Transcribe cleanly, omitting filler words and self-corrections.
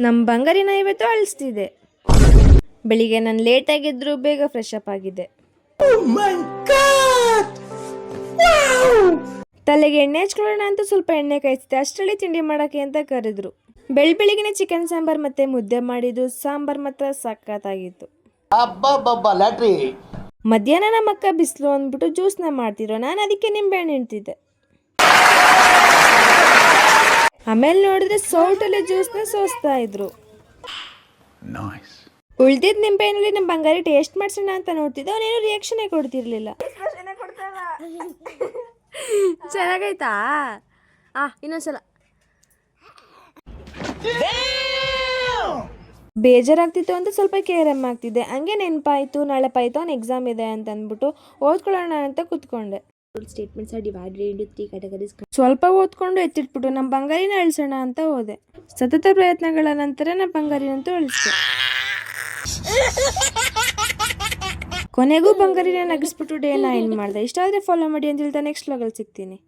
ನಮ್ಮ ಬಂಗಾರಿನ ಇವತ್ತು ಅಳಿಸ್ತಿದೆ. ಬೆಳಿಗ್ಗೆ ನಾನು ಲೇಟಾಗಿದ್ರು ಬೇಗ ಫ್ರೆಶ್ ಅಪ್ ಆಗಿದೆ. ತಲೆಗೆ ಎಣ್ಣೆ ಹಚ್ಕೊಳ್ಳೋಣ ಅಂತ ಸ್ವಲ್ಪ ಎಣ್ಣೆ ಕಾಯಿಸಿದೆ. ಅಷ್ಟರಲ್ಲಿ ತಿಂಡಿ ಮಾಡೋಕ್ಕೆ ಅಂತ ಕರೆದ್ರು. ಬೆಳಿಗ್ಗೆನೆ ಚಿಕನ್ ಸಾಂಬಾರ್ ಮತ್ತೆ ಮುದ್ದೆ ಮಾಡಿದ್ದು. ಸಾಂಬಾರ್ ಮಾತ್ರ ಸಖತ್ತಾಗಿತ್ತು. ಮಧ್ಯಾಹ್ನ ನಮ್ಮ ಅಕ್ಕ ಬಿಸಿಲು ಅಂದ್ಬಿಟ್ಟು ಜ್ಯೂಸ್ನ ಮಾಡ್ತಿದ್ರು. ನಾನು ಅದಕ್ಕೆ ನಿಂಬೆಹಣ್ಣು ಹಿಂಡ್ತಿದ್ದೆ. ಆಮೇಲೆ ನೋಡಿದ್ರೆ ಸೌಟಲ್ಲಿ ಜ್ಯೂಸ್ನ ಸೋಸ್ತಾ ಇದ್ರು. ಉಳ್ದಿದ್ ನಿಂಬೆಹಣ್ಣಲ್ಲಿ ನಮ್ಮ ಬಂಗಾರಿ ಟೇಸ್ಟ್ ಮಾಡ್ಸೋಣ ಅಂತ ನೋಡ್ತಿದ್ದೆ. ಅವನೇನು ರಿಯಾಕ್ಷನ್ ಕೊಡ್ತಿರ್ಲಿಲ್ಲ. ಚೆನ್ನಾಗೈತಾ? ಇನ್ನೊಂದ್ಸಲ. ಬೇಜಾರಾಗ್ತಿತ್ತು ಅಂತ ಸ್ವಲ್ಪ ಕೇರಮ್ ಆಗ್ತಿದ್ದೆ. ಹಂಗೆ ನೆನಪಾಯ್ತು, ನಾಳೆ ಪೈಥಾನ್ ಎಕ್ಸಾಮ್ ಇದೆ ಅಂತ ಅಂದ್ಬಿಟ್ಟು ಓದ್ಕೊಳ್ಳೋಣ ಅಂತ ಕೂತ್ಕೊಂಡೆ. Statements are divided into 3 categories. ಸ್ವಲ್ಪ ಓದ್ಕೊಂಡು ಎತ್ತಿಟ್ಬಿಟ್ಟು ನಮ್ಮ ಬಂಗಾರಿನ ಅಳಿಸೋಣ ಅಂತ ಹೋದೆ. ಸತತ ಪ್ರಯತ್ನಗಳ ನಂತರ ನಮ್ಮ ಬಂಗಾರಿನಂತೂ ಅಳಿಸ್ದೆ. ಕೊನೆಗೂ ಬಂಗಾರಿನ ನಗಿಸ್ಬಿಟ್ಟು ಡೇನ ಎಂಡ್ ಮಾಡಿದೆ. ಇಷ್ಟ ಆದರೆ ಫಾಲೋ ಮಾಡಿ ಅಂತ ಹೇಳ್ತಾ ನೆಕ್ಸ್ಟ್ ವ್ಲಾಗಲ್ಲಿ ಸಿಗ್ತೀನಿ.